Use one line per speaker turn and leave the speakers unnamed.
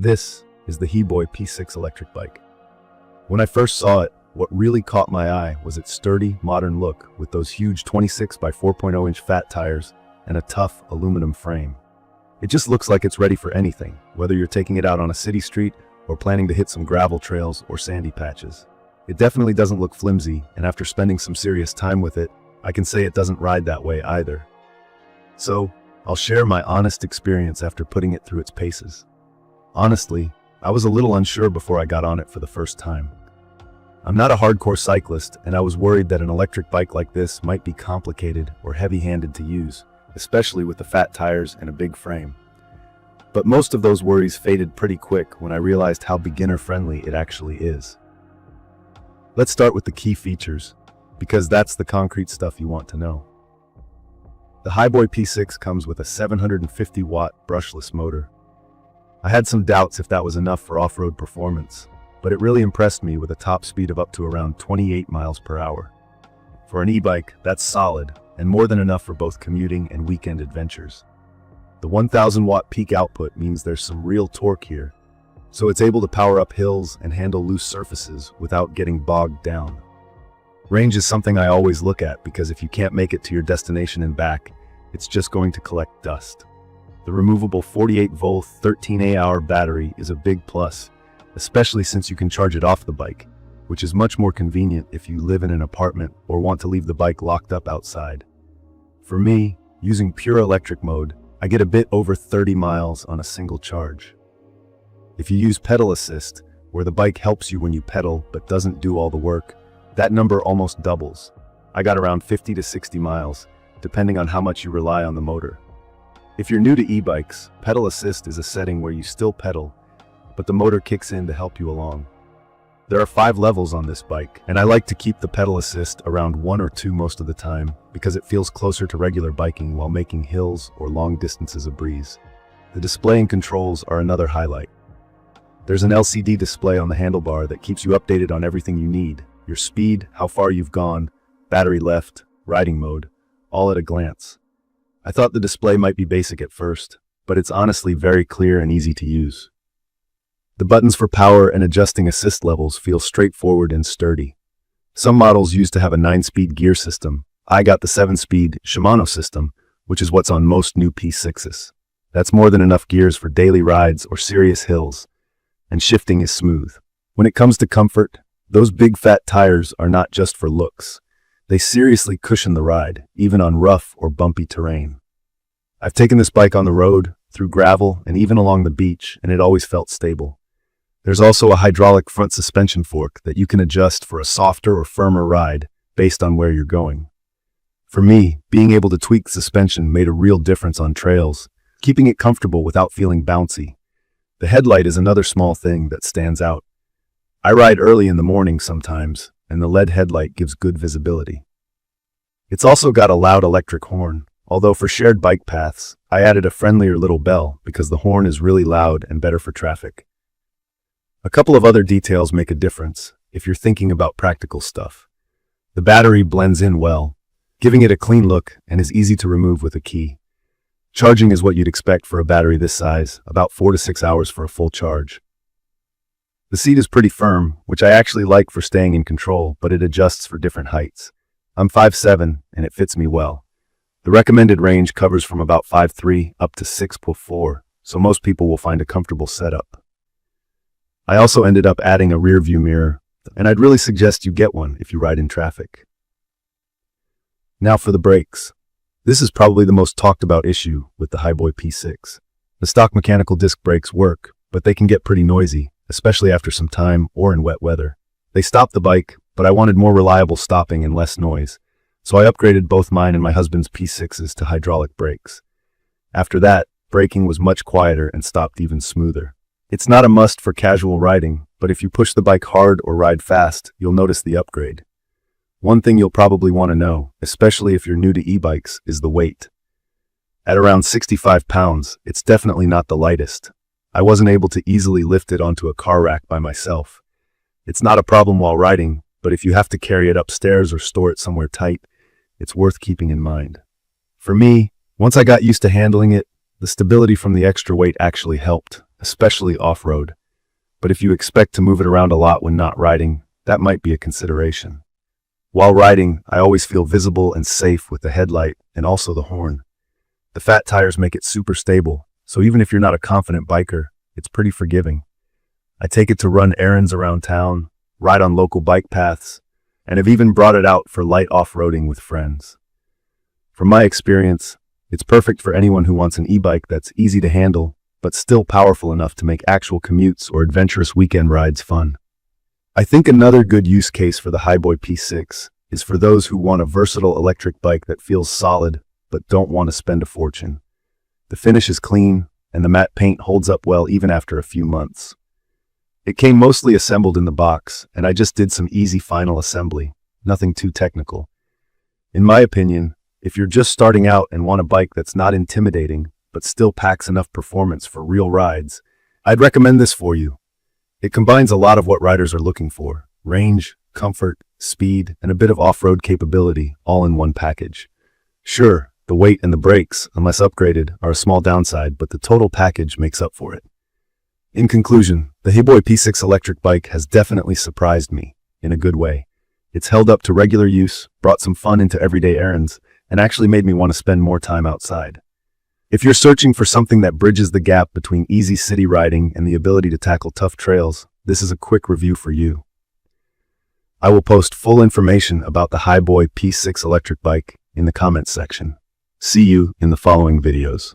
This is the Hiboy P6 Electric Bike. When I first saw it, what really caught my eye was its sturdy, modern look with those huge 26 by 4.0 inch fat tires and a tough aluminum frame. It just looks like it's ready for anything, whether you're taking it out on a city street or planning to hit some gravel trails or sandy patches. It definitely doesn't look flimsy, and after spending some serious time with it, I can say it doesn't ride that way either. So, I'll share my honest experience after putting it through its paces. Honestly, I was a little unsure before I got on it for the first time. I'm not a hardcore cyclist, and I was worried that an electric bike like this might be complicated or heavy-handed to use, especially with the fat tires and a big frame. But most of those worries faded pretty quick when I realized how beginner-friendly it actually is. Let's start with the key features, because that's the concrete stuff you want to know. The Hiboy P6 comes with a 750-watt brushless motor. I had some doubts if that was enough for off-road performance, but it really impressed me with a top speed of up to around 28 miles per hour. For an e-bike, that's solid, and more than enough for both commuting and weekend adventures. The 1000-watt peak output means there's some real torque here, so it's able to power up hills and handle loose surfaces without getting bogged down. Range is something I always look at because if you can't make it to your destination and back, it's just going to collect dust. The removable 48-volt 13Ah battery is a big plus, especially since you can charge it off the bike, which is much more convenient if you live in an apartment or want to leave the bike locked up outside. For me, using pure electric mode, I get a bit over 30 miles on a single charge. If you use pedal assist, where the bike helps you when you pedal but doesn't do all the work, that number almost doubles. I got around 50 to 60 miles, depending on how much you rely on the motor. If you're new to e-bikes, pedal assist is a setting where you still pedal, but the motor kicks in to help you along. There are 5 levels on this bike, and I like to keep the pedal assist around 1 or 2 most of the time because it feels closer to regular biking while making hills or long distances a breeze. The display and controls are another highlight. There's an LCD display on the handlebar that keeps you updated on everything you need: your speed, how far you've gone, battery left, riding mode, all at a glance. I thought the display might be basic at first, but it's honestly very clear and easy to use. The buttons for power and adjusting assist levels feel straightforward and sturdy. Some models used to have a 9-speed gear system. I got the 7-speed Shimano system, which is what's on most new P6s. That's more than enough gears for daily rides or serious hills, and shifting is smooth. When it comes to comfort, those big fat tires are not just for looks. They seriously cushion the ride, even on rough or bumpy terrain. I've taken this bike on the road, through gravel, and even along the beach, and it always felt stable. There's also a hydraulic front suspension fork that you can adjust for a softer or firmer ride based on where you're going. For me, being able to tweak suspension made a real difference on trails, keeping it comfortable without feeling bouncy. The headlight is another small thing that stands out. I ride early in the morning sometimes, and the LED headlight gives good visibility. It's also got a loud electric horn, although for shared bike paths, I added a friendlier little bell because the horn is really loud and better for traffic. A couple of other details make a difference if you're thinking about practical stuff. The battery blends in well, giving it a clean look and is easy to remove with a key. Charging is what you'd expect for a battery this size, about 4 to 6 hours for a full charge. The seat is pretty firm, which I actually like for staying in control, but it adjusts for different heights. I'm 5'7", and it fits me well. The recommended range covers from about 5'3" up to 6'4", so most people will find a comfortable setup. I also ended up adding a rear view mirror, and I'd really suggest you get one if you ride in traffic. Now for the brakes. This is probably the most talked about issue with the Hiboy P6. The stock mechanical disc brakes work, but they can get pretty noisy, especially after some time or in wet weather. They stopped the bike, but I wanted more reliable stopping and less noise, so I upgraded both mine and my husband's P6s to hydraulic brakes. After that, braking was much quieter and stopped even smoother. It's not a must for casual riding, but if you push the bike hard or ride fast, you'll notice the upgrade. One thing you'll probably want to know, especially if you're new to e-bikes, is the weight. At around 65 pounds, it's definitely not the lightest. I wasn't able to easily lift it onto a car rack by myself. It's not a problem while riding, but if you have to carry it upstairs or store it somewhere tight, it's worth keeping in mind. For me, once I got used to handling it, the stability from the extra weight actually helped, especially off-road. But if you expect to move it around a lot when not riding, that might be a consideration. While riding, I always feel visible and safe with the headlight and also the horn. The fat tires make it super stable, so even if you're not a confident biker, it's pretty forgiving. I take it to run errands around town, ride on local bike paths, and have even brought it out for light off-roading with friends. From my experience, it's perfect for anyone who wants an e-bike that's easy to handle, but still powerful enough to make actual commutes or adventurous weekend rides fun. I think another good use case for the Hiboy P6 is for those who want a versatile electric bike that feels solid but don't want to spend a fortune. The finish is clean, and the matte paint holds up well even after a few months. It came mostly assembled in the box, and I just did some easy final assembly, nothing too technical. In my opinion, if you're just starting out and want a bike that's not intimidating but still packs enough performance for real rides, I'd recommend this for you. It combines a lot of what riders are looking for: range, comfort, speed, and a bit of off-road capability, all in one package. Sure, the weight and the brakes, unless upgraded, are a small downside, but the total package makes up for it. In conclusion, the Hiboy P6 electric bike has definitely surprised me, in a good way. It's held up to regular use, brought some fun into everyday errands, and actually made me want to spend more time outside. If you're searching for something that bridges the gap between easy city riding and the ability to tackle tough trails, this is a quick review for you. I will post full information about the Hiboy P6 electric bike in the comments section. See you in the following videos.